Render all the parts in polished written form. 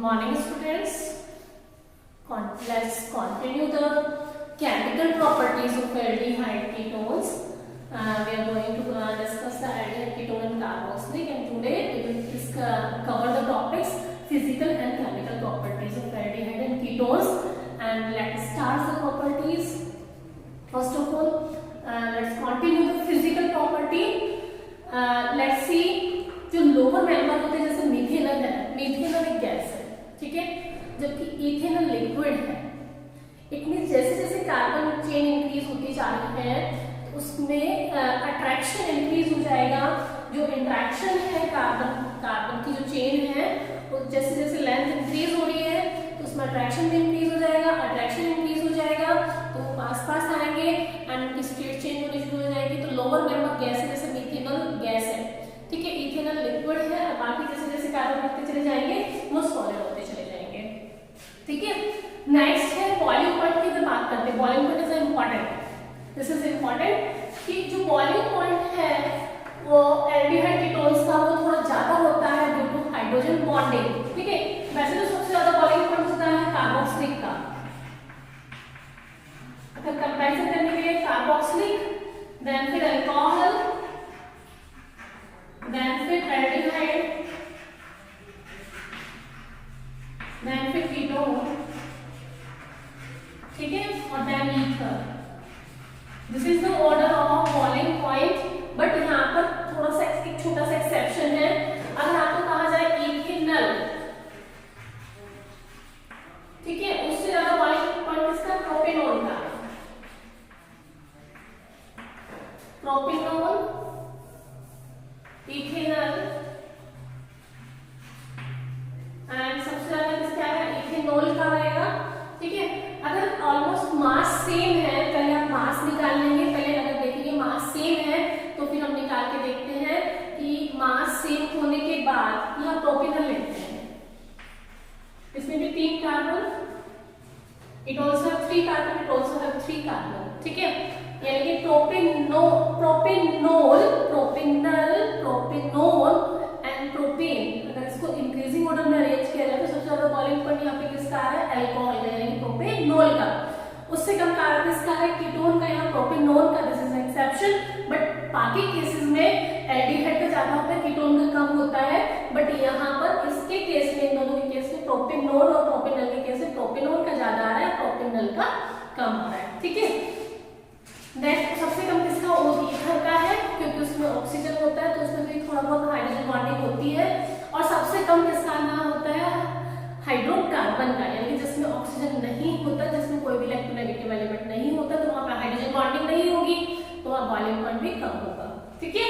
morning students. Let's continue the chemical properties of aldehyde ketones. We are going to discuss the aldehyde ketone and carboxylic, and today we will cover the topics physical and chemical properties of aldehyde and ketones. And let's start the properties. First of all, let's continue the physical property. Let's see, जो lower member होते हैं जैसे methanol है, methanol एक gas है, ठीक है, जबकि इथेनॉल लिक्विड है। इट मींस जैसे जैसे कार्बन चेन इंक्रीज होती जा रही है तो उसमें अट्रैक्शन इंक्रीज हो जाएगा। जो इंट्रैक्शन है कार्बन की जो चेन है वो जैसे जैसे लेंथ इंक्रीज हो रही है तो उसमें अट्रैक्शन भी इंक्रीज हो जाएगा। अट्रैक्शन इंक्रीज हो जाएगा तो आस पास आएंगे एंड उनकी स्टेट चेंज होनी शुरू हो जाएगी। तो लोअर मेंबर गैस है, जैसे मीथेनॉल गैस है, ठीक है, इथेनॉल लिक्विड है, और बाकी जैसे जैसे कार्बन बढ़ते चले जाएंगे वो सॉलिड होते चले जाएंगे, ठीक है। नेक्स्ट है बॉइलिंग पॉइंट की बात करते हैं। Boiling point is important, this is important कि जो बॉइलिंग पॉइंट है वो एल्डिहाइड कीटोन्स का वो थोड़ा ज्यादा होता है ड्यू टू हाइड्रोजन बॉन्डिंग, ठीक है। वैसे तो सबसे ज्यादा बॉइलिंग पॉइंट होता है कार्बोक्सिलिक का। अगर कंपैरिजन करने के लिए कार्बोक्सिलिक, देन फिर अल्कोहल, then फिर एल्डिहाइड, then फिर कीटोन, ठीक है, और then ether. This is the order of boiling point. But यहाँ पर थोड़ा सा एक छोटा सा एक्सेप्शन है। अगर आपको कहा जाए इथेनॉल, ठीक है, उससे ज्यादा बॉइलिंग पॉइंट किसका? प्रोपेनॉल का। प्रोपेनॉल, इथेनॉल एंड सबसे ज्यादा किसका है? इथेनॉल का रहेगा, ठीक है। अगर ऑलमोस्ट मास सेम है, पहले आप मास निकाल लेंगे। पहले अगर देखेंगे मास सेम है तो फिर हम निकाल के देखते हैं कि मास सेम होने के बाद यहाँ प्रोपेनॉल लेते हैं। इसमें भी 3 carbon, it also have 3 carbon, it also have 3 carbon, ठीक है। यानी कि प्रोपेनॉल एंड प्रोपेन, अगर इसको इंक्रीजिंग ऑर्डर में अरेंज किया जाए तो सबसे ज्यादा बॉइलिंग पॉइंट यहाँ पे किसका है? अल्कोहल का, यानी प्रोपेनॉल का। उससे कम कार्बन किसका है? कीटोन का, यहाँ प्रोपेनॉल का। दिस इज एक्सेप्शन, बट बाकी केसेस में एल्डिहाइड का ज्यादा होता है, कीटोन का कम होता है। बट यहाँ पर इसके केस में, इन दोनों के केस में प्रोपेनॉल और प्रोपेनॉल के केस में प्रोपेनॉल का ज्यादा आ रहा है, प्रोपेनॉल का कम आ रहा है, ठीक है। नेक्स्ट सबसे कम किसका? वो ईथर का है, क्योंकि उसमें ऑक्सीजन होता है तो उसमें भी थोड़ा बहुत हाइड्रोजन बॉन्डिंग होती है। और सबसे कम किसका आना होता है? हाइड्रोकार्बन का, यानी जिसमें ऑक्सीजन नहीं होता, जिसमें कोई भी इलेक्ट्रोनेगेटिव एलिमेंट नहीं होता, तो वहां पे हाइड्रोजन बॉन्डिंग नहीं होगी, तो वहां बॉइलिंग पॉइंट भी कम होगा, ठीक है।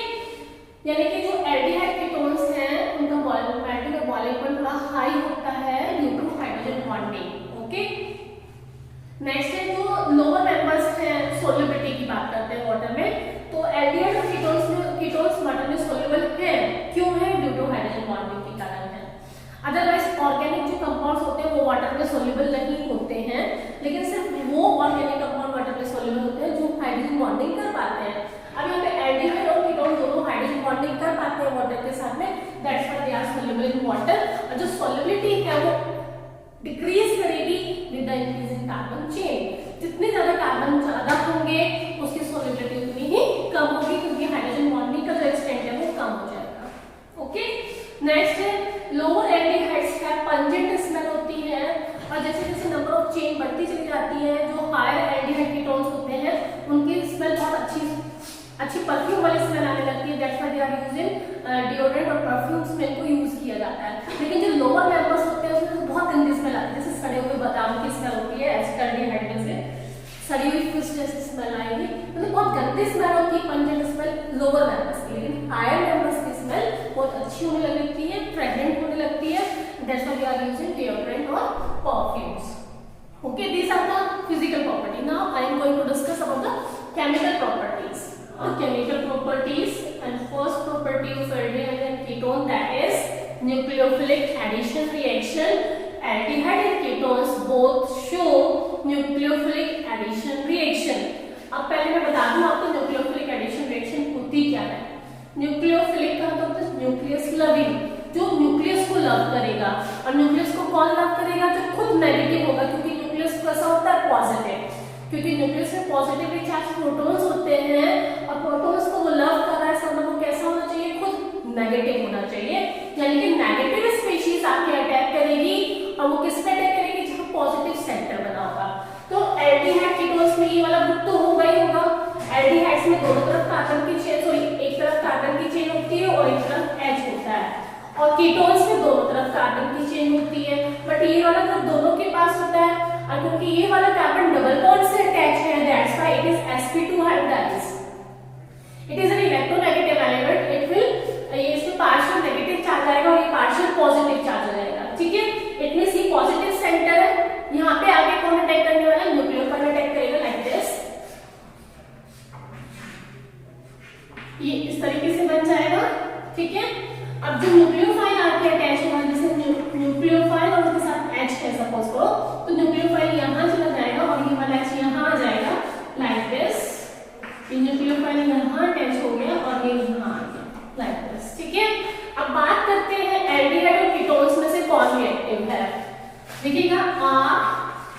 यानी कि जो एल्डिहाइड कीटोन्स हैं उनका बॉइलिंग पॉइंट थोड़ा हाई होता है due to hydrogen bonding, okay. Next है जो लोअर मेंबर्स हैं, सोल्युबिलिटी की बात करते हैं वाटर में। तो एल्डिहाइड और कीटोन्स वाटर में सोल्युबल है। क्यों है? ड्यू टू हाइड्रोजन बॉन्डिंग के कारण है। अदरवाइज ऑर्गेनिक जो कंपाउंड्स होते हैं वो वाटर में सोल्युबल नहीं होते हैं, लेकिन सिर्फ वो ऑर्गेनिक कंपाउंड वाटर में सोल्युबल होते हैं जो हाइड्रोजन बॉन्डिंग कर पाते हैं। अब यहाँ पे एल्डिहाइड और कीटोन दोनों हाइड्रोजन बॉन्डिंग कर पाते हैं वाटर के साथ में, that's why they are soluble in water. और जो सोल्युबिलिटी है वो डिक्रीज करेगी with the increase in carbon chain. जितने ज्यादा कार्बन ज्यादा होंगे उसकी सोल्युबिलिटी उतनी ही कम होगी, क्योंकि हाइड्रोजन बॉन्डिंग का जो एक्सटेंट है वो कम हो जाएगा, ओके। नेक्स्ट है लोअर एल्डिहाइड्स का पंजेंट स्मेल होती है, और जैसे जैसे नंबर ऑफ चेन बढ़ती चली जाती है, जो हायर एल्डिहाइड कीटोन्स होते हैं उनकी स्मेल बहुत अच्छी परफ्यूम वाली स्मेल आने लगती है। That's why they are used deodorant और परफ्यूम्स में इनको यूज किया जाता है। लेकिन जो लोअर मेंबर्स होते हैं उसमें बहुत गंदी स्मेल आती है, जैसे सड़े हुए बादाम की स्मेल होती है, एल्डिहाइड में से सड़ी हुई फिश जैसी स्मेल आएगी, मतलब बहुत गंदी स्मेल होती है पंजेंट स्मेल लोअर मेंबर्स की। लेकिन हायर मेंबर्स की स्मेल बहुत अच्छी होने लगती है, फ्रेग्रेंट होने लगती है। That's why they are using deodorant और perfumes, okay. These are the physical property. Now I am going to discuss about the chemical properties. The chemical properties, and first property of aldehyde and ketone, that is nucleophilic addition reaction. Aldehyde and ketones both show nucleophilic addition reaction. अब पहले मैं बता दूं आपको nucleophilic addition reaction होती क्या है। Nucleophilic का मतलब न्यूक्लियस लविंग, जो न्यूक्लियस को लव करेगा, और न्यूक्लियस को कौन लव करेगा? जो खुद नेगेटिव होगा, क्योंकि न्यूक्लियस कैसा होता है? पॉजिटिव, क्योंकि न्यूक्लियस में पॉजिटिवली चार्ज प्रोटॉन्स होते हैं और प्रोटॉन्स को वो लव कर रहा है, इसका मतलब वो कैसा होना चाहिए? खुद नेगेटिव होना चाहिए, यानी कि नेगेटिव स्पीशीज आके अटैक करेगी, और वो किस पे अटैक करेगी? जहां पॉजिटिव सेंटर बना होगा। तो एल्डिहाइड कीटोन्स में ये वाला ग्रुप तो होगा ही होगा। एल्डिहाइड्स में दोनों तरफ कार्बन की चेन, सॉरी एक तरफ कार्बन की चेन होती है और एक तरफ H होता है, और कीटोन्स में दोनों तरफ कार्बन की चेन होती है, बट ये वाला ग्रुप दोनों के पास होता है, और क्योंकि ये वाला कार्बन डबल बॉन्ड से अटैच है, that's why it is sp2 hybridise. It is an electronegative element, it will, ये इसमें पार्शियल नेगेटिव चार्ज आएगा और ये पार्शियल पॉजिटिव चार्ज आएगा, ठीक है। इट मींस ये पॉजिटिव सेंटर है, यहाँ पे आगे कौन अटैक करने वाला है? न्यूक्लियोफाइल अटैक करेगा, लाइक दिस, ये इस तरीके से बन जाएगा, ठीक है। अब जो न्यूक्लियोफाइल आके अटैच होगा, जैसे न्यूक्लियोफाइल और उसके साथ H है सपोज करो, तो न्यूक्लियोफाइल यहाँ चला जाएगा और ये वाला H यहाँ आ जाएगा, लाइक दिस, ये न्यूक्लियोफाइल यहाँ अटैच हो गया और ये यहाँ आ गया, लाइक दिस, ठीक है। अब बात करते हैं एल्डिहाइड और कीटोन्स में से कौन रिएक्टिव है। देखिएगा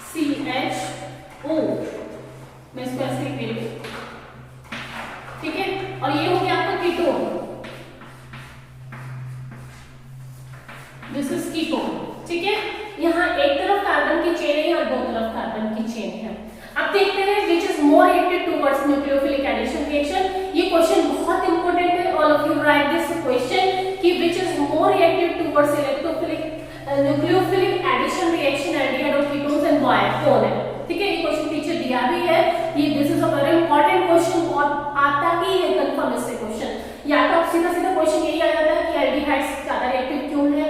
RCHO, मैं इसको ऐसे लिख रही हूँ, ठीक है, और ये हो गया आपका कीटोन, दिस इज कीटोन, ठीक है। यहाँ एक तरफ कार्बन की चेन है और दो तरफ कार्बन की चेन है। अब देखते हैं which is more reacted towards nucleophilic addition reaction. ये क्वेश्चन बहुत इंपॉर्टेंट है, all of you write this question कि which is more reacted towards electrophilic nucleophilic addition reaction aldehyde और कीटोन्स एंड वाई, कौन है, ठीक है। ये क्वेश्चन टीचर दिया भी है, ये this is a very important question, और आता ही है कंफर्म इससे क्वेश्चन, या तो सीधा सीधा क्वेश्चन यही आ जाता है कि एल्डिहाइड्स ज्यादा रिएक्टिव क्यों है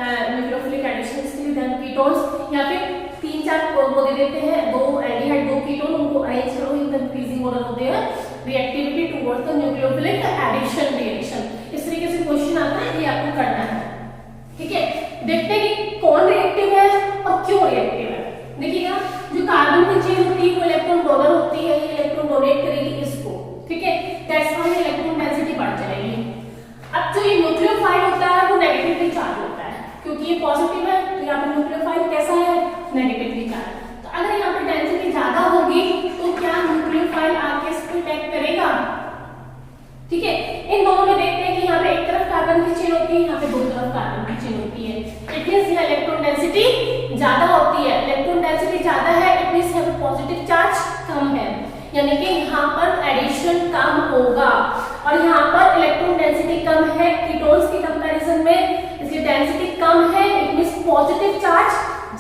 न्यूक्लियोफिलिक एडिशन के लिए देन कीटोन्स, या फिर तीन चार वो दे देते हैं, दो एल्डिहाइड दो कीटोन, उनको अरेंज करो in the increasing order of their reactivity towards the nucleophilic addition reaction. इस तरीके से क्वेश्चन आता है, ये आपको करना है, ठीक है। देखते हैं कि कौन रिएक्टिव है और क्यों रिएक्टिव है। देखिएगा जो कार्बन की चेन होती है वो इलेक्ट्रॉन डोनर होती है, ये इलेक्ट्रॉन डोनेट करेगी इसको, ठीक है, दैट्स व्हाई इलेक्ट्रॉन डेंसिटी बढ़ जाएगी। अब जो ये न्यूक्लियोफाइल होता है वो नेगेटिवली चार्ज होता है, क्योंकि ये पॉजिटिव है, तो यहाँ पे न्यूक्लियोफाइल कैसा है? Negatively charge. तो अगर यहाँ पे डेंसिटी ज्यादा होगी तो क्या न्यूक्लियोफाइल आके इस पे अटैक करेगा, ठीक है। इन दोनों में देखते हैं कि यहाँ पे एक तरफ कार्बन की चेन होती है, यहाँ पे दो तरफ कार्बन की चेन होती है, इट मींस यहाँ इलेक्ट्रॉन डेंसिटी ज्यादा होती है, इलेक्ट्रॉन डेंसिटी ज्यादा है, इट मींस यहाँ पे पॉजिटिव चार्ज कम है, यानी कि यहाँ पर एडिशन कम होगा, और यहाँ पर इलेक्ट्रॉन डेंसिटी कम है कीटोन्स की कंपैरिजन में, इसलिए डेंसिटी कम है, इट मींस पॉजिटिव चार्ज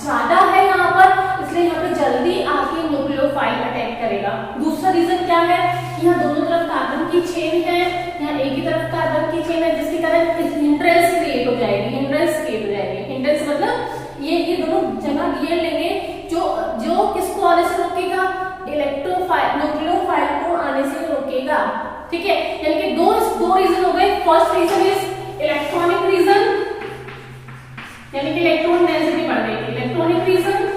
ज्यादा है यहाँ पर, इसलिए यहाँ पे जल्दी आके न्यूक्लियोफाइल अटैक करेगा। दूसरा रीजन क्या है? यहाँ दोनों तरफ कार्बन की चेन है, यहाँ एक ही तरफ कार्बन की चेन है, जिसके कारण हिंड्रेंस क्रिएट हो जाएगी, हिंड्रेंस क्रिएट हो जाएगी। हिंड्रेंस मतलब ये दोनों जगह घेर लेंगे, जो किसको आने से रोकेगा? इलेक्ट्रोफाइल, न्यूक्लियोफाइल को आने से रोकेगा, ठीक है। यानी कि दो रीजन हो गए। First reason is electronic reason, यानी कि इलेक्ट्रॉन डेंसिटी बढ़ गई, इलेक्ट्रॉनिक रीजन,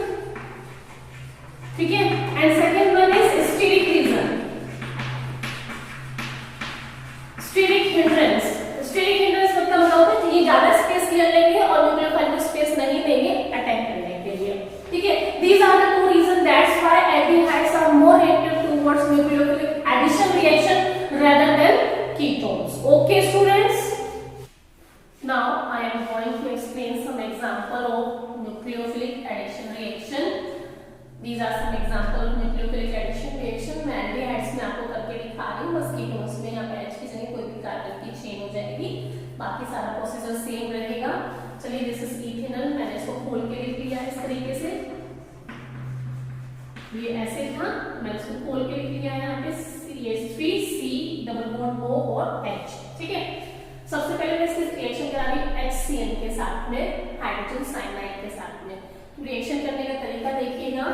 ठीक है, and second one is steric reason, steric hindrance. Steric hindrance मतलब क्या होता है कि ये ज्यादा स्पेस ले लेंगे और न्यूक्लियोफाइल को स्पेस नहीं देंगे अटैक करने के लिए, ठीक है। These are the two reason, that's why aldehydes are more reactive towards nucleophilic addition reaction rather than ketones. Okay students, now I am going to explain some example of nucleophilic addition reaction. These are some example of nucleophilic addition reaction. मैं aldehydes में आपको करके दिखा रही हूँ, बस ketones में यहाँ पे H की जगह कोई भी कार्बन की चेन हो जाएगी, बाकी सारा प्रोसीजर सेम रहेगा। चलिए दिस इज इथेनॉल, मैंने इसको खोल के लिख लिया इस तरीके से, ये ऐसे था, मैंने इसको खोल के लिख लिया है यहाँ पे CH3C डबल बॉन्ड O और H, ठीक है। सबसे पहले मैं इसकी रिएक्शन करा रही HCN के साथ में, हाइड्रोजन साइनाइड के साथ में। रिएक्शन करने का तरीका देखिएगा,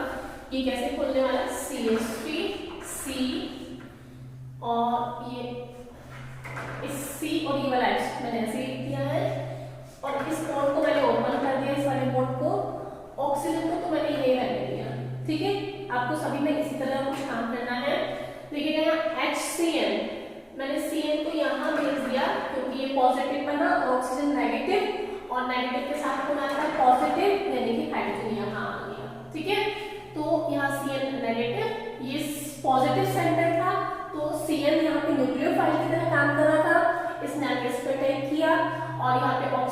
ये कैसे खोलने वाला, CH3C और ये इस C और ये वाला H मैंने ऐसे लिख दिया है, और इस बॉन्ड को मैंने ओपन कर दिया, इस वाले बॉन्ड को, ऑक्सीजन को तो मैंने ये रहने दिया, ठीक है। आपको सभी में इसी तरह कुछ काम करना है। देखिएगा यहाँ HCN, मैंने Cn को यहाँ भेज दिया क्योंकि ये पॉजिटिव बना, ऑक्सीजन नेगेटिव, और नेगेटिव के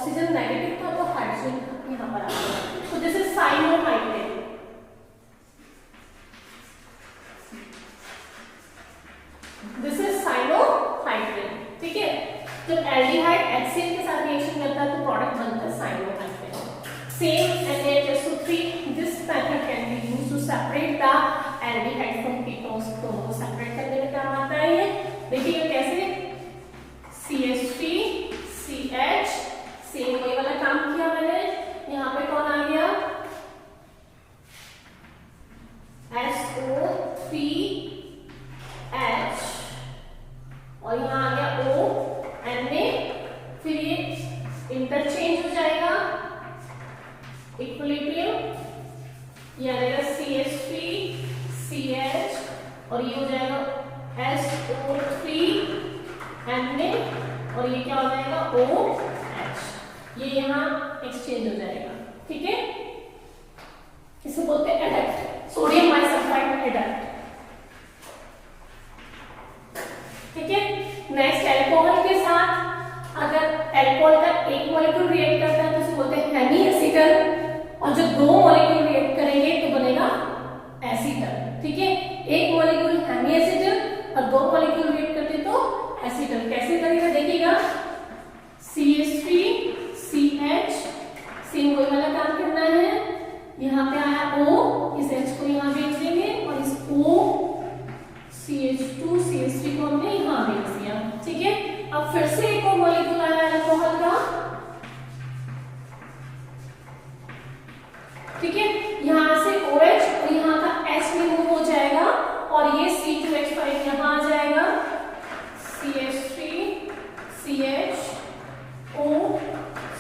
ऑक्सीजन नेगेटिव था तो हाइड्रोजन यहाँ पर आ गया, तो दिस इज साइनोहाइड्रेट। दिस इज साइनोहाइड्रेन, ठीक है। जब एल्डिहाइड HCl के साथ रिएक्शन करता है तो प्रोडक्ट बनता है cyanohydrin. Same NaHSO3, this method can be used to separate the aldehyde from ketones. दोनों को सेपरेट करने में काम आता है ये। देखिए कैसे, CH3 CH, सेम वही वाला काम किया मैंने। यहाँ पे कौन आ गया, SO3H, और यहाँ आ गया O Na, फिर ये इंटरचेंज हो जाएगा, इक्विलिब्रियम, ये आ जाएगा CH3 CH, और ये हो जाएगा SO3 Na, और ये क्या हो जाएगा OH, ये यहाँ एक्सचेंज हो जाएगा, ठीक है। इसे बोलते हैं एडक्ट, सोडियम बाइसल्फाइड एडक्ट, ठीक है। नेक्स्ट अल्कोहल के साथ अगर अल्कोहल का एक मॉलिक्यूल रिएक्ट करता है तो उसे बोलते हैं हेमीएसिटल, और जो दो मॉलिक्यूल रिएक्ट करेंगे तो बनेगा एसीटल, ठीक है। एक मॉलिक्यूल हेमीएसिटल और दो मॉलिक्यूल रिएक्ट करते तो एसीटल। कैसे करेगा देखिएगा, CH3 CH, सेम वही वाला काम करना है। यहाँ पे आया O, इस H को यहाँ भेज देंगे और इस O CH2 CH3 को हमने यहाँ भेज दिया, ठीक है। अब फिर से एक और मॉलिक्यूल आया अल्कोहल का, ठीक है। यहाँ से OH और यहाँ का H रिमूव हो जाएगा और ये C2H5 यहाँ आ जाएगा, CH3 CH O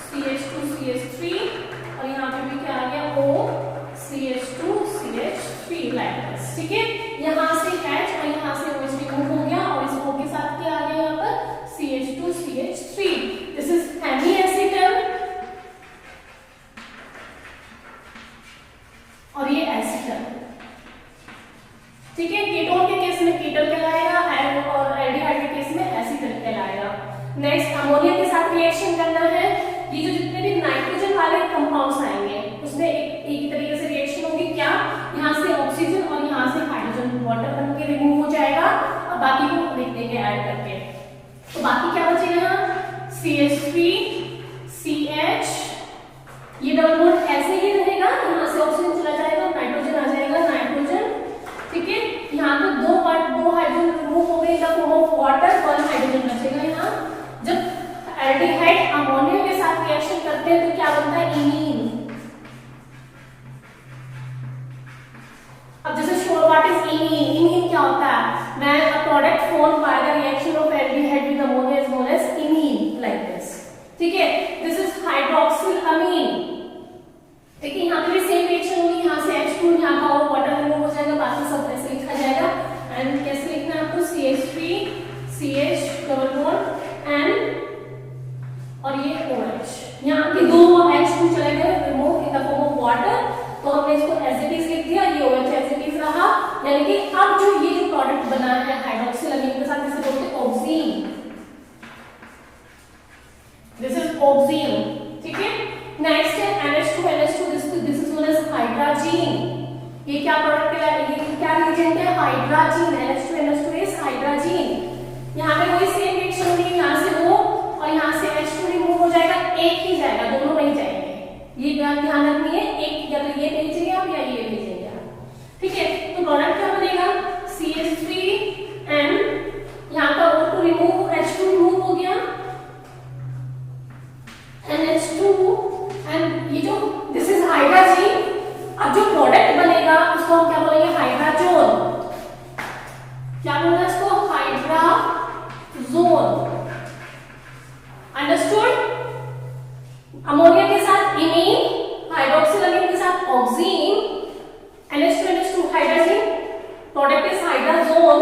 CH2 CH3, और यहाँ पे भी क्या आ गया O CH2 CH3 like this, ठीक है। यहाँ से H और यहाँ से OH रिमूव हो गया और इस O के साथ क्या आ गया यहाँ पर CH2 CH3, दिस इज हेमीएसिटल, और ये एसिटल, ठीक है। कीटोन के केस में कीटल कहलाएगा और एल्डिहाइड के केस में एसिटल कहलाएगा। नेक्स्ट अमोनिया के साथ रिएक्शन करना है। ये जो जितने भी नाइट्रोजन वाले कंपाउंड्स आएंगे उसमें एक ही तरीके से रिएक्शन होगी, क्या, यहाँ से ऑक्सीजन और यहाँ से हाइड्रोजन वाटर बन के रिमूव हो जाएगा और बाकी को लिख देंगे ऐड करके, तो बाकी क्या बचेगा, CH3 CH, ये डबल बॉन्ड ऐसे ही रहेगा, यहाँ से ऑक्सीजन चला जाएगा, नाइट्रोजन आ जाएगा, नाइट्रोजन, ठीक है। यहाँ पे दो हाइड्रोजन रिमूव हो गए in the form of water, one hydrogen बचेगा यहाँ। जब एल्डिहाइड अमोनिया के साथ रिएक्शन करते हैं तो क्या बनता है, इमीन। अब जैसे sure what is imine, imine क्या होता है, when a product formed by the reaction of aldehyde with ammonia is known as imine, like this, ठीक है। this is hydroxylamine, ठीक है। यहाँ पे भी सेम रिएक्शन होगी, यहाँ से H2 यहाँ का वाटर रिमूव हो जाएगा, बाकी सब ऐसे लिखा जाएगा। एंड कैसे लिखना है आपको, CH3 CH double bond N और ये OH, यहाँ के दो H2 चले गए remove in the form of water, तो हमने इसको एज इट इज लिख दिया, ये OH एज इट इज रहा। यानी कि अब जो ये जो प्रोडक्ट बना है हाइड्रोक्सिलामीन के साथ, इसे बोलते हैं ऑक्सीन, दिस इज ऑक्सीन, ठीक है। नेक्स्ट है NH2, this is known as hydrazine. ये क्या प्रोडक्ट है, ये क्या रिएजेंट है, हाइड्राजीन, NH2 इज हाइड्राजीन। यहाँ पे वही सेम रिएक्शन होगी, यहाँ से वो और यहाँ से H2 रिमूव हो जाएगा, एक ही जाएगा, दोनों नहीं जाएंगे, ये ध्यान रखनी है, एक या तो ये भेजेंगे आप या ये भेजेंगे आप, ठीक है। तो प्रोडक्ट क्या बनेगा, CH3N, यहाँ का O2 रिमूव, H2 रिमूव हो गया, NH2, एंड ये जो दिस इज हाइड्राजीन। अब जो प्रोडक्ट बनेगा उसको हम क्या बोलेंगे, हाइड्राजोन। क्या बोलना है इसको, हाइड्राजोन, अंडरस्टूड। अमोनिया के साथ इमीन, हाइड्रोक्सिलामीन के साथ oxygen, NH2 hydrazine, product is hydrazone.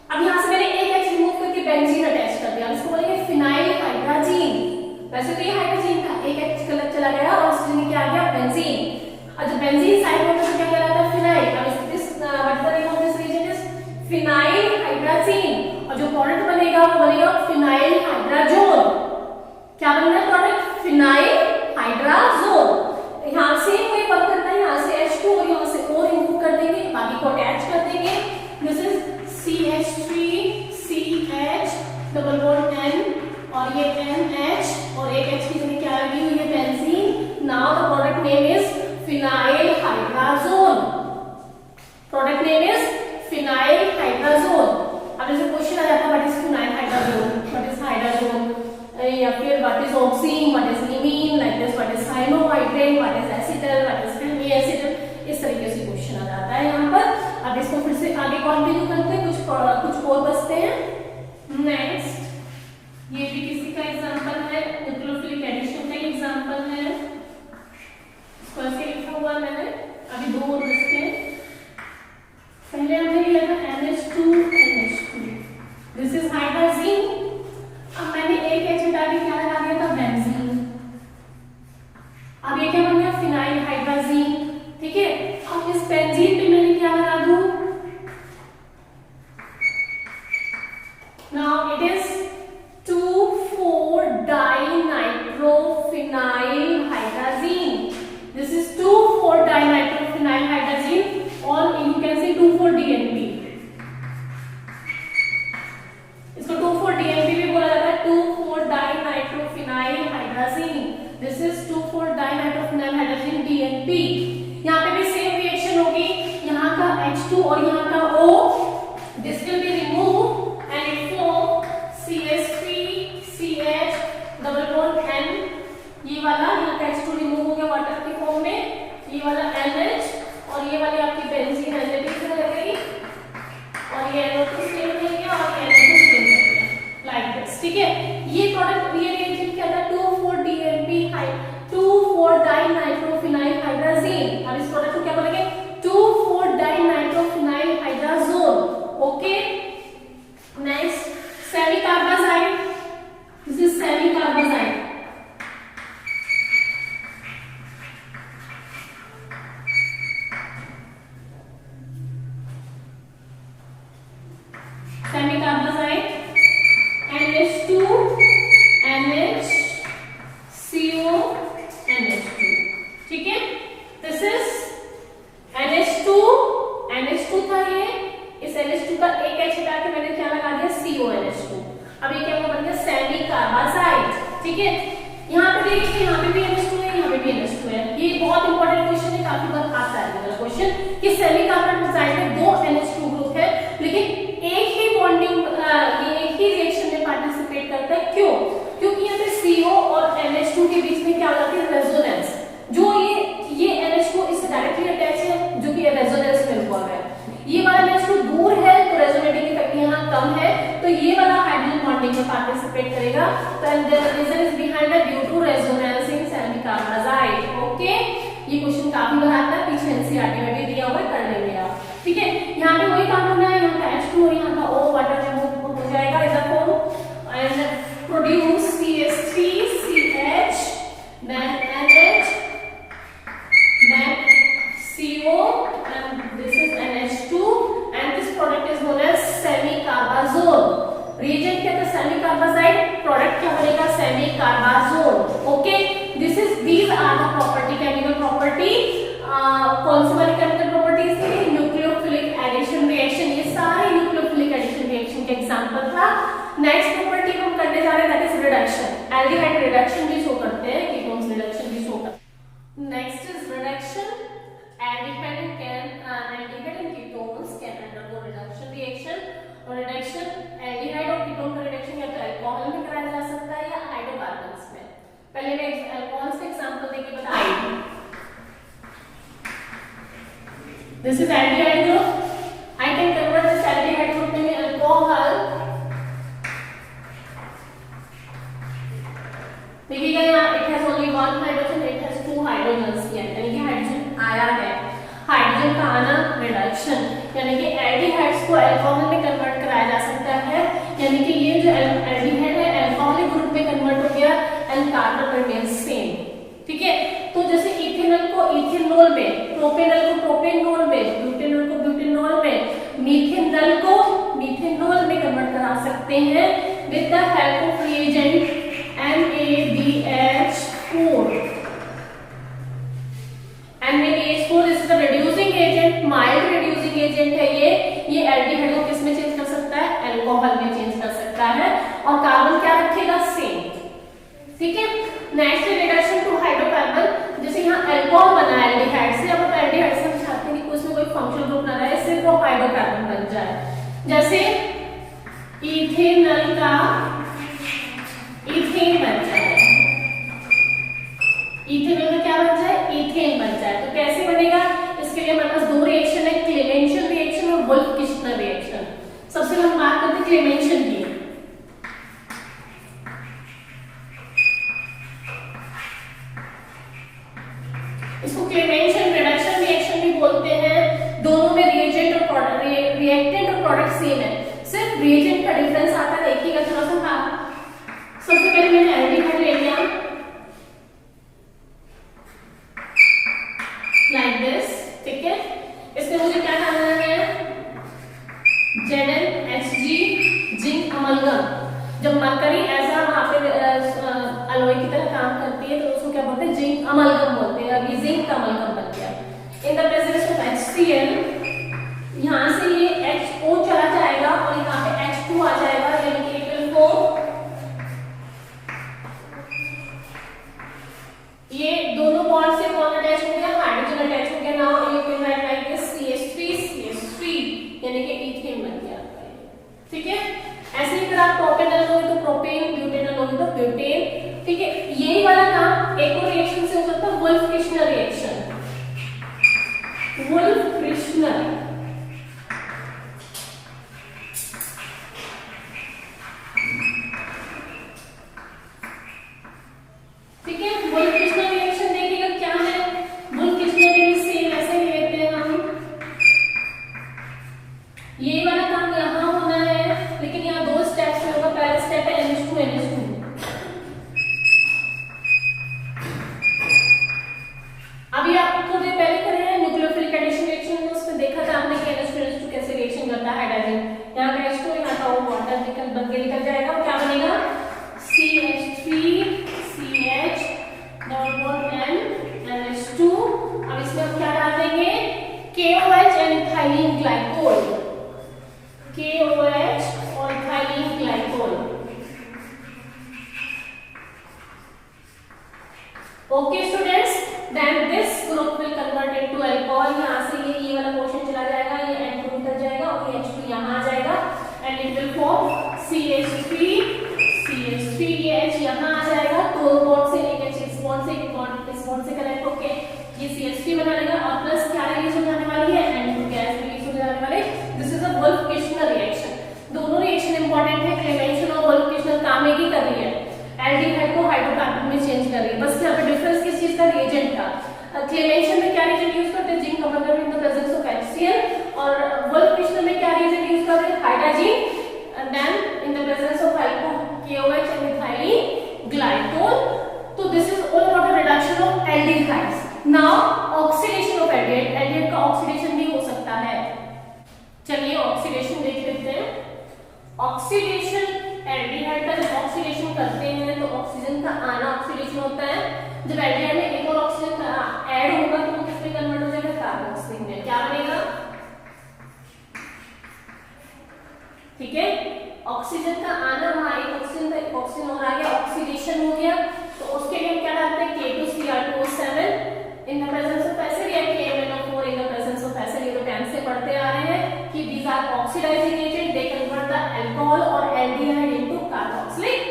अब यहां से मैंने एक H रिमूव करके बेंजीन अटैच कर दिया, इसको बोलेंगे फिनाइल हाइड्राजीन। वैसे तो ये हाइड्रोजन था, एक H गलत चला गया और उसमें क्या आ गया, बेंजीन। और जब बेंजीन साइड में तो क्या कहलाता है, फिनाइल। अब this what the name of this reagent is phenyl hydrazine, और जो प्रोडक्ट बनेगा वो बनेगा फिनाइल हाइड्राजोन। क्या बनना है प्रोडक्ट, है यहाँ पर। अब इसको फिर से आगे कंटिन्यू करते हैं, कुछ और बचते हैं। नेक्स्ट ये भी किसी का एग्जांपल है, न्यूक्लियोफिलिक एडिशन का एग्जांपल है, इसको ऐसे लिखा हुआ मैंने। अभी दो और बचते हैं। पहले हमने लिया था NH2 दिस इज हाइड्रोजीन। अब मैंने एक H हटा के क्या लगा दिया था, बेंजीन। अब ये क्या बन गया, फिनाइल हाइड्रोजीन। ठीक है, अब इस बेंजीन पे मैंने क्या लगा दूं, now it is 2,4-dinitrophenyl hydrazine. This is 2,4-dinitrophenyl hydrazine, or you can say 2,4-DNP. इसको 2,4-DNP भी बोला जाता है, 2,4-dinitrophenyl hydrazine. This is 2,4-dinitrophenyl hydrazine DNP. यहाँ पे भी सेम रिएक्शन होगी, यहाँ का H2 और यहाँ का O, this will be removed and it form CH3CH double bond N। ये वाला यहाँ का H2 रिमूव हो गया वाटर की फॉर्म में, ये वाला NH और ये वाली आपकी बेंजीन एल्डिहाइड रह गई, और ये NO2 स्टेट रह गया और ये NO2 स्टेट रह गया, लाइक दिस। ठीक है, ये प्रोडक्ट ये रिएक्शन क्या था, 2,4-DNP 2,4-dinitrophenyl hydrazine। अब इस प्रोडक्ट को क्या बोलेंगे, 2,4-dinitrophenyl hydrazone। Okay, next semi carbazide, this is semi carbazide. Semi carbazide NH2 NH CO NH2। ठीक है, दिस इज NH2 था ये, इस NH2 का एक H हटा के मैंने क्या लगा दिया, CONH2। अब ये क्या बन गया, सेमी कार्बाजाइड। ठीक है, यहाँ पे देखिए, यहाँ पे भी NH2 है, यहाँ पे भी NH2 है। ये बहुत इंपॉर्टेंट क्वेश्चन है, काफी बार आता है ये क्वेश्चन कि सेमी कार्बाजाइड में दो NH2 ग्रुप है, लेकिन एक ही बॉन्डिंग ये एक ही रिएक्शन में पार्टिसिपेट करता है। क्यों? क्योंकि यहाँ पे CO और NH2 के बीच में क्या हो जाती है, रेजोनेंस। जो ये NH2 इससे डायरेक्टली अटैच है, जो कि रेजोनेंस में हुआ है। ये वाला NH2 दूर है तो रेजोनेटिंग इफेक्ट यहाँ कम है, तो ये वाला हाइड्रोजन बॉन्डिंग में पार्टिसिपेट करेगा। तो the reason is behind the due to resonance in semicarbazide. Okay, ये क्वेश्चन काफी बार आता है, पीछे एनसीईआरटी में भी दिया हुआ है, कर लेंगे आप। ठीक है, यहाँ पे वही काम करना है, यहाँ का H2 और यहाँ का O वाटर रिमूव हो जाएगा in the form and produce CH3CH then NH then CO and this is NH2 and this product is known as semi carbazole। reagent क्या था, semi carbazide, product क्या बनेगा, semi carbazole। Okay, this is these are the property, chemical property। कौन सी वाली chemical properties थी, nucleophilic addition reaction. ये सारे nucleophilic addition reaction के एग्जांपल था। नेक्स्ट प्रॉपर्टी हम करने जा रहे हैं, that is reduction. Aldehyde reduction भी शो करते हैं, कीटोन्स रिडक्शन भी शो करते हैं। Next is reduction. Aldehyde and ketones can undergo reduction reaction. और रिडक्शन एल्डिहाइड और कीटोन का रिडक्शन या तो अल्कोहल में कराया जा सकता है या हाइड्रोकार्बन्स में। पहले मैं अल्कोहल्स के एग्जांपल देके बताऊंगी। This is aldehyde group. I can convert this aldehyde group to alcohol. देखिएगा यहाँ it has only one hydrogen, it has two hydrogens here, यानी कि हाइड्रोजन आया है। हाइड्रोजन का आना रिडक्शन, यानी कि एल्डिहाइड्स को अल्कोहल में कन्वर्ट कराया जा सकता है, यानी कि ये जो एल्डिहाइड है अल्कोहलिक ग्रुप में कन्वर्ट हो गया एंड कार्बन रिमेन्स सेम। ठीक है, तो जैसे इथेनॉल को इथेनॉल में, प्रोपेनॉल को प्रोपेनॉल में, ब्यूटेनॉल को ब्यूटेनॉल में, मीथेनॉल को मीथेनॉल में कन्वर्ट करा सकते हैं with the help of reagent NaBH4। NaBH4 is the reducing agent, mild reducing agent है ये एल्डिहाइड को किस में चेंज कर सकता है, अल्कोहल में चेंज कर सकता है, और कार्बन क्या रखेगा, सेम। ठीक है, नेक्स्ट रिडक्शन टू हाइड्रोकार्बन। जैसे यहाँ अल्कोहल बना है एल्डिहाइड से, अब एल्डिहाइड से हम चाहते हैं कि उसमें कोई फंक्शनल ग्रुप ना रहे, सिर्फ वो हाइड्रोकार्बन बन जाए। जैसे इथेनॉल का इथेन बन जाए, इथेनॉल का क्या बन जाए, इथेन बन जाए। तो कैसे बनेगा, इसके लिए हमारे पास दो रिएक्शन है, वुल्फ-किश्नर रिएक्शन। सबसे पहले हम बात करते हैं क्लेमेंशन की। इसको क्लेमेंशन रिडक्शन रिएक्शन भी बोलते हैं। दोनों में रिएजेंट और प्रोडक्ट, रिएक्टेंट और प्रोडक्ट सेम है, सिर्फ रिएजेंट का डिफरेंस आता है। देखिएगा थोड़ा सा। सबसे पहले मैंने एल्डिहाइड ले लिया लाइक दिस, ठीक है। इसमें मुझे क्या डालना है, ZnHg जिंक अमलगम। जब मरकरी ऐसा वहां पे अलॉय की तरह काम करती है तो उसको क्या बोलते हैं, जिंक अमलगम बोलते हैं। अभी जिंक का अमलगम बन गया। In the presence of HCl, यहां से ये HO चला जाएगा और यहाँ पे H2 आ जाएगा, यानी कि इट विल फॉर्म, ये दोनों बॉन्ड से कौन अटैच हो गया, हाइड्रोजन अटैच हो गया। Now you can write like this CH3 यानी कि ईथेन बन गया, ठीक है। ऐसे ही अगर आप प्रोपेनॉल लोगे तो प्रोपेन, ब्यूटेनॉल लोगे तो ब्यूटेन, ठीक है। यही वाला काम एक और रिएक्शन से हो सकता है, वुल्फ-किश्नर रिएक्शन। वुल्फ-किश्नर, ठीक है। वुल्फ-किश्नर रिएक्शन देखिएगा क्या है, वुल्फ-किश्नर भी सेम ऐसे ही लेते हैं हम। ये वाला काम यहाँ होना है, लेकिन यहाँ दो स्टेप्स में होगा। पहला स्टेप है NH2 अभी आप थोड़ी देर पहले कर रहे हैं न्यूक्लियोफिलिक एडिशन रिएक्शन में, उसमें देखा था आपने कि NH2 कैसे रिएक्शन करता है हाइड्रोजन। यहाँ का H2 यहाँ का वाटर निकल बन के निकल जाएगा। क्या बनेगा, CH3 CH double bond N NH2। अब इसमें हम क्या डाल देंगे, KOH and ethylene glycol, KOH और ethylene glycol. Okay students, then this group will convert into alcohol. यहाँ से ये वाला पोर्शन चला जाएगा, ये N2 निकल जाएगा और ये H2 यहाँ आ जाएगा and it will form CH3 CH3, ये H यहाँ आ जाएगा, तो बॉन्ड से लेकर इस बॉन्ड से कनेक्ट होके ये CH3 बना लेगा और प्लस क्या रिलीज हो जाने वाली है, N2 गैस रिलीज हो जाने वाली। This is a wolf-Kishner reaction. दोनों रिएक्शन इंपॉर्टेंट है, क्लेमेंशन और वुल्फ-किश्नर काम एक ही कर रही है, एल्डिहाइड को हाइड्रोकार्बन में चेंज कर रही है। बस यहाँ पे डिफरेंस किस चीज का, रिएजेंट का। क्लेमेंशन में क्या रिएजेंट यूज करते हैं, zinc amalgam in the presence of HCl, और वुल्फ-किश्नर में क्या रिएजेंट यूज करते हैं, hydrogen and then in the presence of alcohol, KOH and ethylene glycol. So this is all about the reduction of aldehydes. Now oxidation of aldehyde, aldehyde का oxidation भी हो सकता है। चलिए ऑक्सीडेशन देख लेते हैं। ऑक्सीडेशन, एल्डिहाइड का जब ऑक्सीडेशन करते हैं तो ऑक्सीजन का आना ऑक्सीडेशन होता है। जब एल्डिहाइड में एक और ऑक्सीजन ऐड होगा तो वो किसमें कन्वर्ट हो जाएगा, कार्बोक्सिलिक में। क्या बनेगा, ठीक है। ऑक्सीजन का आना, वहां एक ऑक्सीजन था, एक ऑक्सीजन और आ गया, ऑक्सीडेशन हो गया। तो उसके लिए हम क्या डालते हैं, K2Cr2O7 in the presence of acid या KMnO4 in the presence of acid. ये तो 10 से पढ़ते आ रहे हैं कि these are oxidizing agent, they convert the alcohol और aldehyde into carboxylic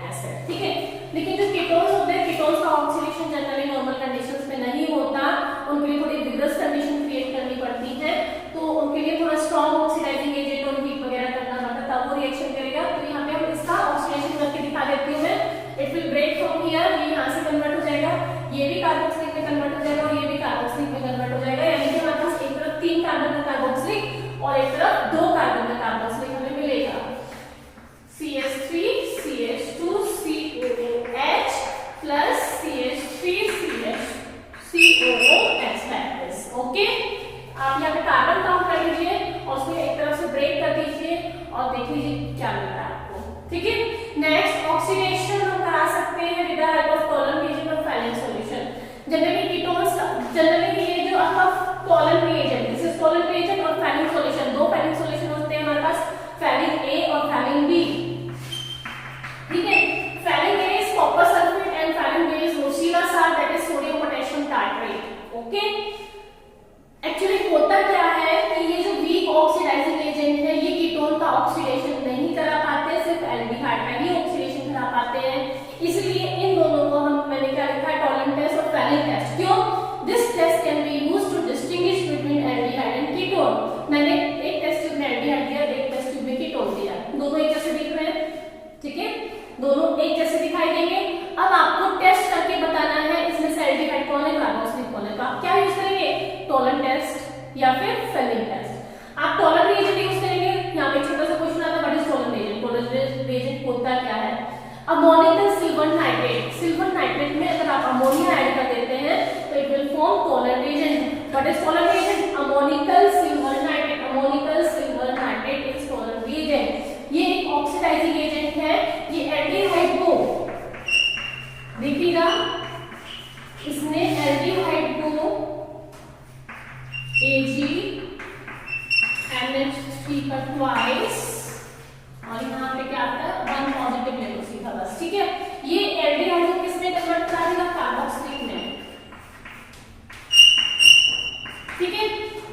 acid, ठीक है। लेकिन जो कीटोन्स होते हैं, कीटोन्स का ऑक्सीडेशन जनरली नॉर्मल कंडीशंस में नहीं होता, उनके लिए थोड़ी विग्रस कंडीशन क्रिएट करनी पड़ती है, तो उनके लिए थोड़ा स्ट्रॉन्ग ऑक्सीडाइजिंग एजेंट और हीट वगैरह करना पड़ता है, तब वो रिएक्शन करेगा। तो यहाँ पे हम इसका ऑक्सीडेशन करके दिखा देती हूँ मैं। It will break from here, ये यहाँ से कन्वर्ट हो जाएगा, ये भी कार्बोक्सिलिक में कन्वर्ट हो जाएगा और ये भी कार्बोक्सिलिक में कन्वर्ट हो जाएगा। यानी कि हमारे पास एक तरफ 3 कार्बन का कार्बोक्सिलिक और एक तरफ 2 कार्बन का कार्बोक्सिलिक हमें मिलेगा। CH3 CH2 COOH plus CH3 COOH like this। Okay, आप यहाँ पे कार्बन काउंट कर लीजिए और उसमें एक तरफ से ब्रेक कर दीजिए और देख लीजिए क्या मिलता है आपको, ठीक है। नेक्स्ट ऑक्सीडेशन हम करा सकते हैं with the help of column reagent और Fehling solution. Generally ketones, generally ये जो आपका column reagent, this is column reagent और फैलिन सॉल्यूशन, दो फैलिन सॉल्यूशन होते हैं हमारे पास, फैलिन A और फैलिन B, ठीक है। Fehling A is copper sulphate and Fehling B is Rochelle salt, that is sodium potassium tartrate. Okay, actually होता क्या है कि ये जो वीक ऑक्सीडाइजिंग एजेंट है, ये कीटोन का ऑक्सीडेशन नहीं करा पाते, सिर्फ एल्डिहाइड का ही ऑक्सीडेशन करा पाते हैं। इसलिए इन दोनों को हम, मैंने क्या लिखा है, टॉलन टेस्ट और फैलिन टेस्ट। क्यों? This test can be used to distinguish between aldehyde and ketone. मैंने एक टेस्ट या फिर फेलिंग टेस्ट। आप टॉलरेंट रिएजेंट यूज करेंगे। यहाँ पे छोटा सा क्वेश्चन आता है, what is Tollens reagent? Tollens reagent होता क्या है? Ammoniacal silver nitrate, silver nitrate में अगर आप अमोनिया ऐड कर देते हैं तो it will form Tollens reagent. What is Tollens reagent? Ammoniacal silver nitrate, ammoniacal silver nitrate is Tollens reagent. ये एक ऑक्सीडाइजिंग एजेंट है। ये एल्डिहाइड को देखिएगा, इसने एल्डिहाइड को AgNH3 का ट्वाइस और यहाँ पे क्या आता है, 1 पॉजिटिव ले लो सीधा बस, ठीक है। ये एल्डिहाइड को किसमें कन्वर्ट करा देगा? कार्बोक्सिलिक में, ठीक है।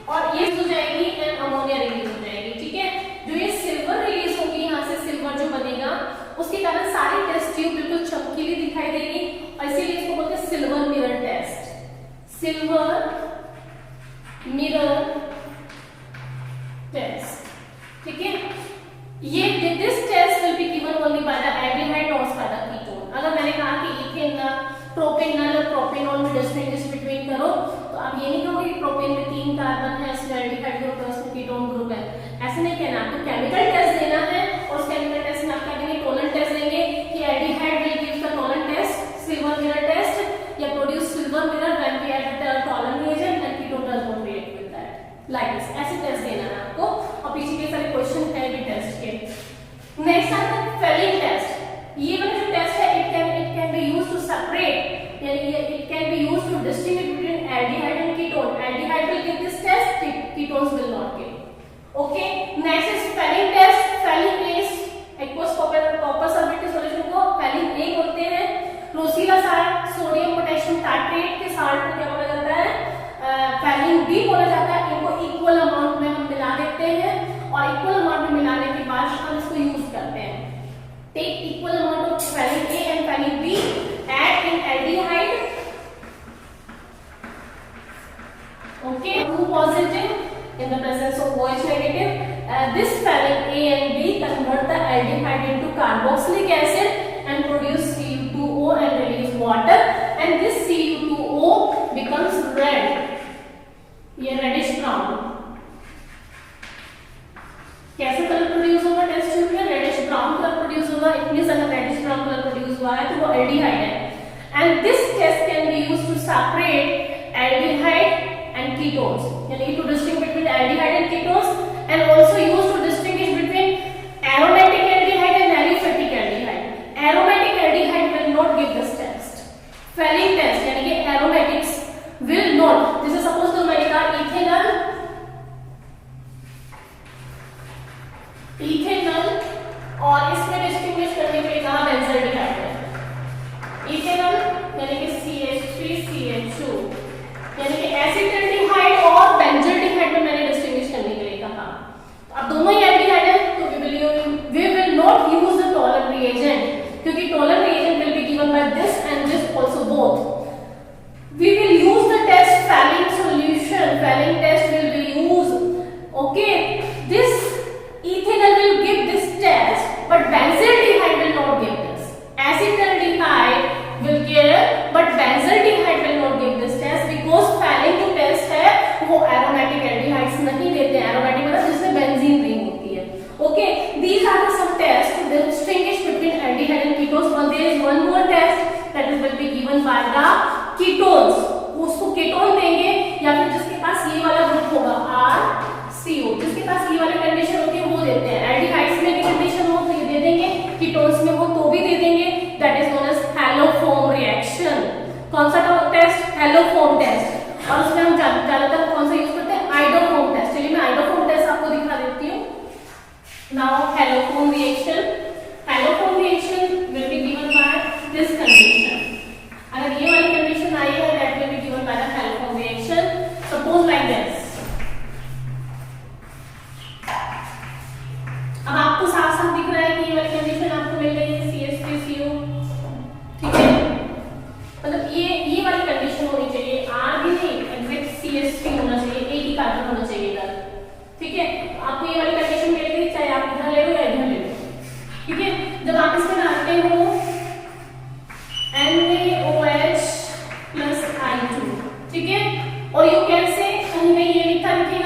और ये हो जाएगी एंड अमोनिया रिलीज हो जाएगी, ठीक है। जो ये सिल्वर रिलीज होगी, यहाँ से सिल्वर जो बनेगा उसके कारण सारी टेस्ट ट्यूब बिल्कुल चमकीली दिखाई देगी और इसीलिए इसको बोलते हैं silver mirror test, silver mirror test, ठीक है। ये this test will be given only by the aldehyde not by the ketone. अगर मैंने कहा कि इथेनॉल, प्रोपेनॉल और प्रोपेनॉल में डिस्टिंग्विश बिटवीन करो तो आप ये नहीं कहोगे कि प्रोपेन में 3 कार्बन है, इसमें एल्डिहाइड ग्रुप है, उसमें कीटोन ग्रुप है, ऐसे नहीं कहना। आपको केमिकल टेस्ट देना है और उस केमिकल टेस्ट में आप क्या देंगे? टॉलरेंट टेस्ट देंगे कि aldehyde will give the Tollens test, silver mirror test या produce silver mirror when we add the Tollens reagent and ketone does not react with that, like this. ऐसे test देना है आपको और पीछे के सारे क्वेश्चन है भी टेस्ट के। नेक्स्ट आता है फेलिंग टेस्ट। ये वाला जो टेस्ट है it can be used to separate, यानी it can be used to distinguish between aldehyde and ketone. Aldehyde will give this test, ketones will not give. Okay, next is Fehling test. Fehling is aqueous copper sulphate के solution को Fehling A बोलते हैं। क्लोसीला salt, sodium potassium tartrate के salt को क्या बोला जाता है? फेलिंग बी बोला जाता है। इनको इक्वल अमाउंट में हम मिला देते हैं और इक्वल अमाउंट में मिलाने के बाद हम इसको यूज करते हैं। Take equal amount of Fehling A and Fehling B, add in aldehyde, okay, 2 positive in the presence of OH negative. This phenyl A and B convert the aldehyde into carboxylic acid and produce Cu2O and release water, and this Cu2O becomes red, ये reddish brown। कैसे colour produce होगा test tube में? Reddish brown colour produce होगा। It means अगर reddish brown colour produce हुआ है तो वो एल्डिहाइड है। And this test can be used to separate aldehyde and ketones, yani to distinguish between aldehyde and ketones, and also used to distinguish between aromatic aldehyde and aliphatic aldehyde. Aromatic aldehyde will not give this test. Failing test yani कि aromatics will not, जैसे suppose तो मैंने कहा ethanol और इसमें distinguish करने के लिए कहा benzaldehyde है। ethanol यानी कि CH3CH2 यानी कि एसिटाल्डिहाइड और बेंजल्डिहाइड में मैंने डिस्टिंग्विश करने के लिए कहा। अब दोनों ही एल्डिहाइड है तो we will not use the Tollens reagent, क्योंकि Tollens reagent will be given by this and this also both. We will use the test Fehling solution. Fehling test will be used. Okay, this ethanol will give this test, but benzaldehyde will not give this. Acetaldehyde will give, but benzaldehyde will not give this test because Fehling जो test है वो aromatic aldehydes नहीं देते हैं। aromatic मतलब जिसमें benzene ring होती है। Okay, these are the some tests to distinguish between aldehyde and ketones. But there is one more test that is will be given by the ketones. उसको ketone देंगे या फिर जिसके पास ये वाला ग्रुप होगा RCO, जिसके पास ये वाली कंडीशन होती है वो देते हैं। एल्डिहाइड्स में भी कंडीशन हो तो ये दे देंगे, कीटोन्स में हो तो भी दे देंगे। That is known as haloform reaction. कौन सा टेस्ट? Haloform test. और उसमें हम ज्यादातर कौन सा यूज करते हैं? Iodoform test. चलिए मैं आइडोफॉर्म टेस्ट आपको दिखा देती हूँ। Now haloform reaction, haloform reaction will be given by this condition. अगर ये वाली कंडीशन आई है that will be given by the haloform reaction. Suppose like this. अब आपको साफ साफ दिख रहा है कि ये वाली कंडीशन आपको मिल रही है CH3CO, ठीक है। मतलब ये वाली कंडीशन होनी चाहिए, R भी नहीं, एग्जैक्ट CH3 होना चाहिए, एक ही कार्बन होना चाहिए इधर, ठीक है। आपको ये वाली कंडीशन मिल गई, चाहे आप इधर ले लो या इधर ले लो, ठीक है। जब आप इसमें डालते हो NaOH plus I2, ठीक है। और यू कैन से कहीं ये लिखा लिखेगा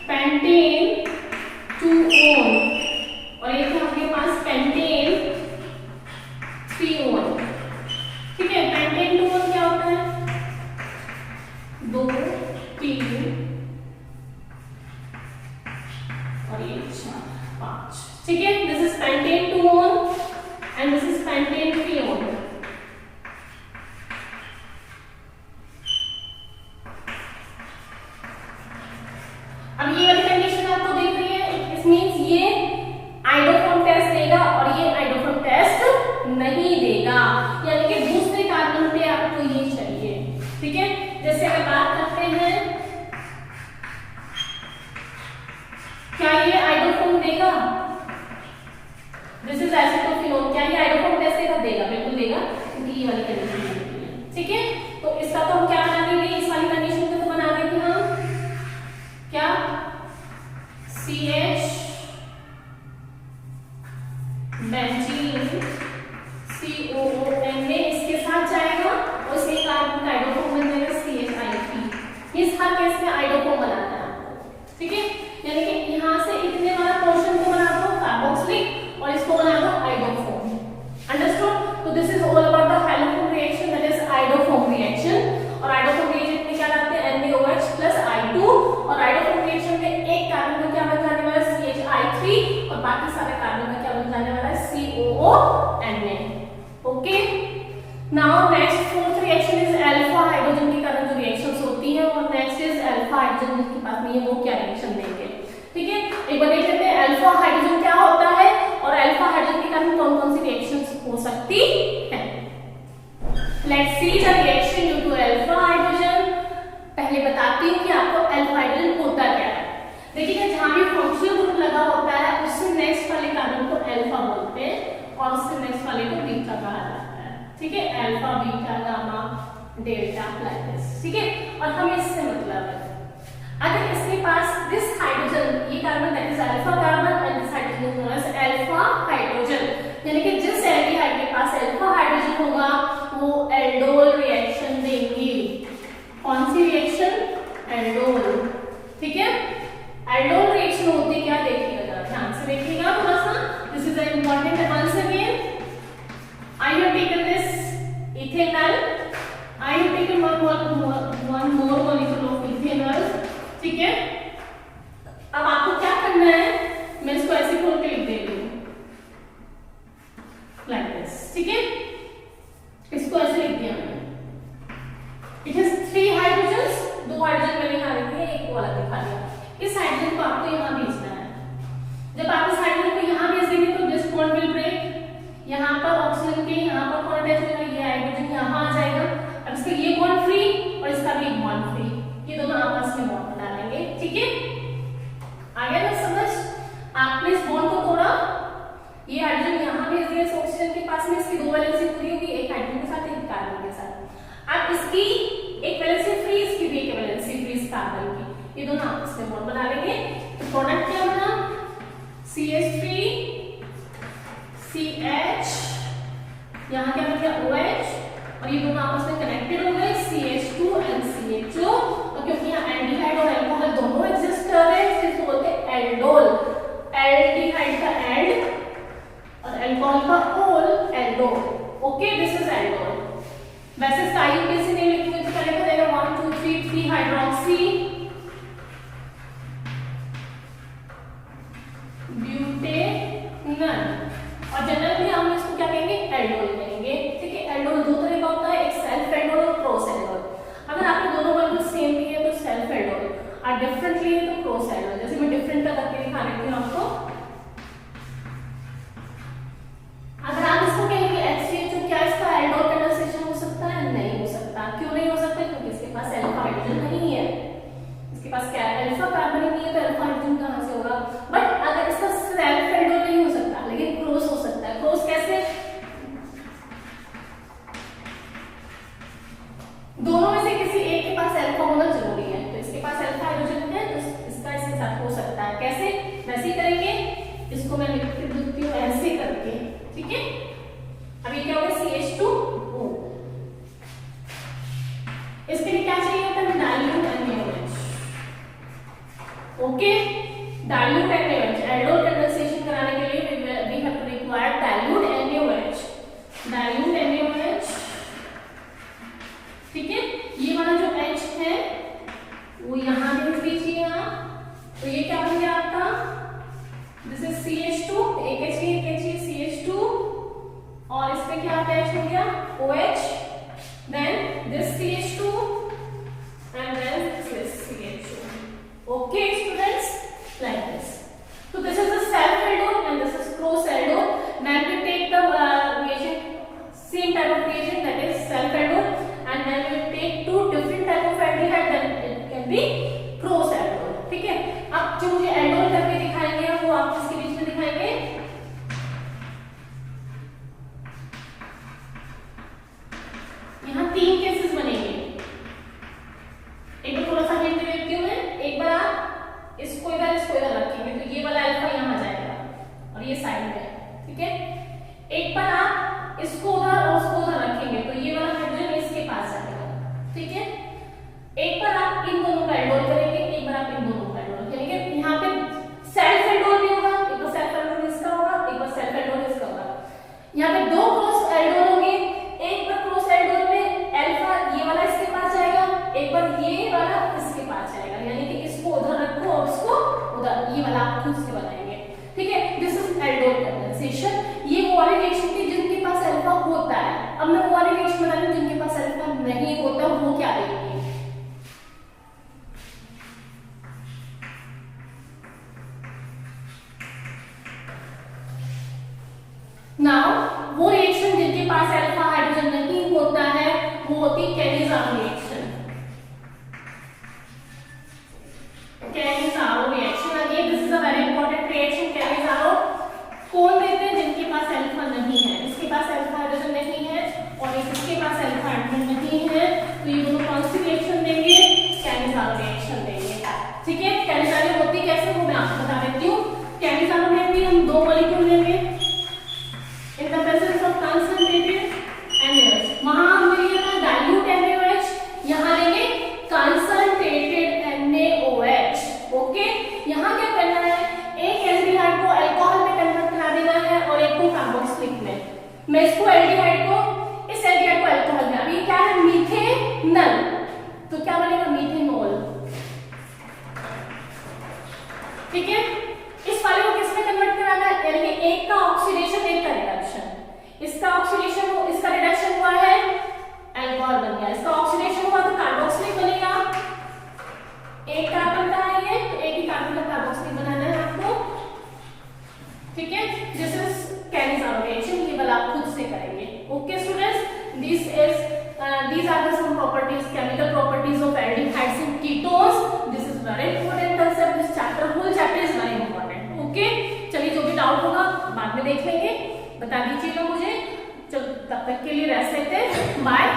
पेंटेन 2-on और ये था आपके पास पेंटेन 3-on। ठीक है, पेंटेन 2-on क्या होता है? 2, 3 और ये 4, 5। ठीक है, this is pentane 2-on and this is pentane 3-on। अब ये वाली कंडीशन आपको दिख रही है, इट मींस ये आइडोफॉर्म टेस्ट देगा और ये आइडोफॉर्म टेस्ट नहीं देगा, यानी कि दूसरे कार्बन पे आपको ये चाहिए। ठीक है, जैसे अगर बात करते हैं क्या ये आइडोफॉर्म देगा? दिस इज एसिटोफिनोन, क्या ये आइडोफॉर्म टेस्ट देगा? देगा, बिल्कुल देगा, क्योंकि ये वाली कंडीशन है। ठीक है, तो इसका तो हम क्या बना देंगे, इस वाली कंडीशन को तो बना देंगे हम क्या, CH बेंजीन COON में इसके साथ जाएगा और इसके कार्बन का आइडोफॉर्म बन जाएगा CH3। इस हर केस में आइडोफॉर्म बनाना है आपको। ठीक है, यानी कि यहां से इतने वाला पोर्शन को बना दो कार्बोक्सिलिक और इसको बना दो आइडोफॉर्म। अंडरस्टूड? तो this is all about the haloform reaction, that is iodoform reaction. और आइडोफॉर्म रिएक्शन में क्या लाते हैं, NaOH प्लस I2, और आइडोफॉर्म रिएक्शन में एक कार्बन का क्या बन जाने वाला है, CH3, और बाकी सारे कार्बन का क्या बन जाने वाला है, COONA। Okay, now next fourth reaction is alpha hydrogen के कारण जो रिएक्शंस होती हैं, और नेक्स्ट इज अल्फा हाइड्रोजन जिसके पास नहीं है वो क्या रिएक्शन देंगे। ठीक है, एक बार देख लेते हैं अल्फा हाइड्रोजन क्या होता है और अल्फा हाइड्रोजन के कारण कौन कौन सी रिएक्शंस हो सकती है। Let's see the reaction due to alpha hydrogen. पहले बताती हूँ कि आपको अल्फा हाइड्रोजन होता क्या है। देखिए, जहां भी फंक्शनल ग्रुप लगा होता है उससे नेक्स्ट वाले कार्बन को अल्फा बोलते हैं और उससे नेक्स्ट वाले को बीटा कहा जाता है। ठीक है, alpha, beta, gamma, delta, like this. ठीक है, और हमें इससे मतलब है अगर इसके पास दिस हाइड्रोजन, ये carbon that is alpha carbon and this hydrogen is known as alpha hydrogen, यानी कि जिस एल्डिहाइड के पास अल्फा हाइड्रोजन होगा वो एल्डोल रिएक्शन देंगे। कौन सी रिएक्शन? एल्डोल। ठीक है, एल्डोल रिएक्शन होती क्या, देखिएगा जरा ध्यान से देखिएगा थोड़ा सा, this is a important once again. I have taken this ethanol, I have taken one more molecule of ethanol. ठीक है, अब आपको क्या करना है, मैं इसको ऐसे खोल के लिख दे रही हूं लाइक दिस। ठीक है, इसको ऐसे लिख दिया मैंने, इट हैज 3 हाइड्रोजन्स, 2 हाइड्रोजन मैंने यहां लिख दिए, एक वाला दिखा दिया। इस हाइड्रोजन को आपको यहां भेजना है। जब आप इस हाइड्रोजन को यहां भेज देंगे तो दिस बॉन्ड विल ब्रेक, यहां पर ऑक्सीजन के यहां पर कौन अटैच होगा, ये हाइड्रोजन यहां आ जाएगा। अब इसका ये बॉन्ड फ्री और इसका भी बॉन्ड फ्री, ये दोनों आपस में बॉन्ड बना लेंगे। ठीक है, आ गया ना समझ? आपने इस बॉन्ड को तोड़ा, ये हाइड्रोजन यहां भेज दिया इस ऑक्सीजन के पास में, इसकी 2 वैलेंसी पूरी होगी, एक हाइड्रोजन के साथ एक कार्बन के साथ। अब इसकी एक वैलेंसी फ्री, इसकी भी एक वैलेंसी फ्री इस कार्बन की, ये दोनों आपस में बॉन्ड बना लेंगे। तो प्रोडक्ट क्या बना, CH3 CH, यहां क्या बन गया OH, और ये दोनों आपस में कनेक्टेड हो गए CH2 एंड CHO। और क्योंकि यहाँ एल्डिहाइड और अल्कोहल दोनों एग्जिस्ट कर रहे हैं इसलिए बोलते हैं एल्डोल। एल्डिहाइड का एल्ड और अल्कोहल का ओल, aldol. Okay, this is aldol. वैसे इसका आईयूपीएसी नेम लिखेंगे तो क्या लिखा जाएगा, 1 2 3 3 हाइड्रोक्सी ब्यूटेनॉल, और जनरली हम इसको क्या कहेंगे, एल्डोल कहेंगे। ठीक है, एल्डोल 2 तरह का होता है, एक सेल्फ एल्डोल और क्रॉस एल्डोल। अगर आपको दोनों मॉलिक्यूल सेम भी है तो सेल्फ एल्डोल, और डिफरेंटली है तो क्रॉस एल्डोल। जैसे मैं डिफरेंट करके दिखा रही हूं आपको। अगर आप इसको कहेंगे HCHO, क्या इसका एल्डोल कंडेंसेशन हो सकता है? नहीं हो सकता। क्यों नहीं हो सकता? क्योंकि इसके पास अल्फा हाइड्रोजन नहीं है, इसके पास क्या अल्फा कार्बन ही नहीं है, तो अल्फा हाइड्रोजन कहां से होगा। बट अगर इसका सेल्फ एल्डोल नहीं हो सकता लेकिन क्रॉस हो सकता है। क्रॉस कैसे? दोनों में से किसी एक के पास अल्फा होना जरूरी है, तो इसके पास अल्फा हाइड्रोजन है तो है, डाइल्यूट NaOH, एल्डोल कंडेंसेशन कराने के लिए we have to require dilute NaOH, dilute NaOH, ठीक है। ये वाला जो H है वो यहाँ भेज दीजिए आप, तो ये क्या बन गया आपका, दिस इज CH2, एक H CH2, और इस पे क्या अटैच हो गया OH, then this CH2 and then this CH2. Okay students, like this. So this is the self aldol and this is cross aldol. Then we take the reagent, same type of reagent, that is self aldol, and then we take two different type of aldehyde, then it can be cross aldol. ठीक है। अब जो मुझे aldol करके दिखाएंगे वो आप इसके बीच में दिखाएंगे। यहाँ 3 केसेस बनेंगे, एक बार थोड़ा सा हिंट दे देती हूँ मैं। एक बार आप इसको इधर रखेंगे तो ये वाला अल्फा यहाँ जाएगा और ये साइड में, ठीक है। एक बार आप इसको उधर और उसको उधर रखेंगे तो ये वाला हाइड्रोजन इसके पास जाएगा, ठीक है। एक बार आप इन दोनों का एल्डोल करेंगे, एक बार आप इन दोनों का एल्डोल करेंगे। यहाँ पे सेल्फ एल्डोल भी होगा, एक बार सेल्फ एल्डोल इसका होगा, एक बार सेल्फ एल्डोल इसका होगा। यहाँ पे 2 क्रॉस एल्डोल होंगे, एक बार क्रॉस एल्डोल में अल्फा ये वाला इसके पास जाएगा, एक बार ये वाला इसके पास जाएगा, यानी कि इसको उधर रखो और इसको उधर, ये वाला आप खुद से बनाएंगे, ठीक है। This is aldol condensation. ये वो वाले रिएक्शन थी जिनके पास अल्फा होता है। अब मैं वो वाले रिएक्शन बता रही हूँ जिनके पास अल्फा नहीं होता, वो क्या देंगे। नाउ वो रिएक्शन जिनके पास अल्फा हाइड्रोजन नहीं होता है वो होती Cannizzaro reaction. Cannizzaro reaction, again this is a very important reaction. Cannizzaro कौन देते हैं, जिनके पास अल्फा नहीं है, इसके पास अल्फा हाइड्रोजन नहीं है और इसके पास अल्फा हाइड्रोजन नहीं है, तो ये दोनों कौन सी रिएक्शन देंगे, कैनिज़ारो रिएक्शन देंगे, ठीक है। कैनिज़ारो होती कैसे वो मैं आपको बता देती हूँ। कैनिज़ारो में भी हम 2 मॉलिक्यूल लेंगे in the presence of concentrated NaOH, वहां हमने लिया था dilute NaOH, यहाँ लेंगे concentrated NaOH, ओके। यहाँ क्या करना है, एक एल्डिहाइड को अल्कोहल में कन्वर्ट करा देना है और एक को कार्बोक्सिलिक में। मैं इसको एल्डिहाइड को, इस एल्डिहाइड को अल्कोहल में, अभी क्या है मीथेनल, तो क्या बनेगा मीथेनॉल, ठीक है। इस वाले को किसमें कन्वर्ट कराना है, यानी कि एक का ऑक्सीडेशन एक का रिडक्शन, इसका ऑक्सीडेशन हो, इसका रिडक्शन हुआ है अल्कोहल बन गया, इसका ऑक्सीडेशन हुआ तो कार्बोक्सिलिक बनेगा। एक कार्बन का है ये, तो एक ही कार्बन का कार्बोक्सिलिक बनाना है आपको, ठीक है। दिस इज कैनिज़ारो रिएक्शन, ये वाला आप खुद से करेंगे, okay students. these are the some properties, chemical properties of aldehydes and ketones. This is very important concept, this chapter, whole chapter is very important, okay। चलिए जो भी डाउट होगा बाद में देख लेंगे, बता दीजिएगा मुझे। चलो तब तक के लिए रेस्ट लेते हैं, बाय।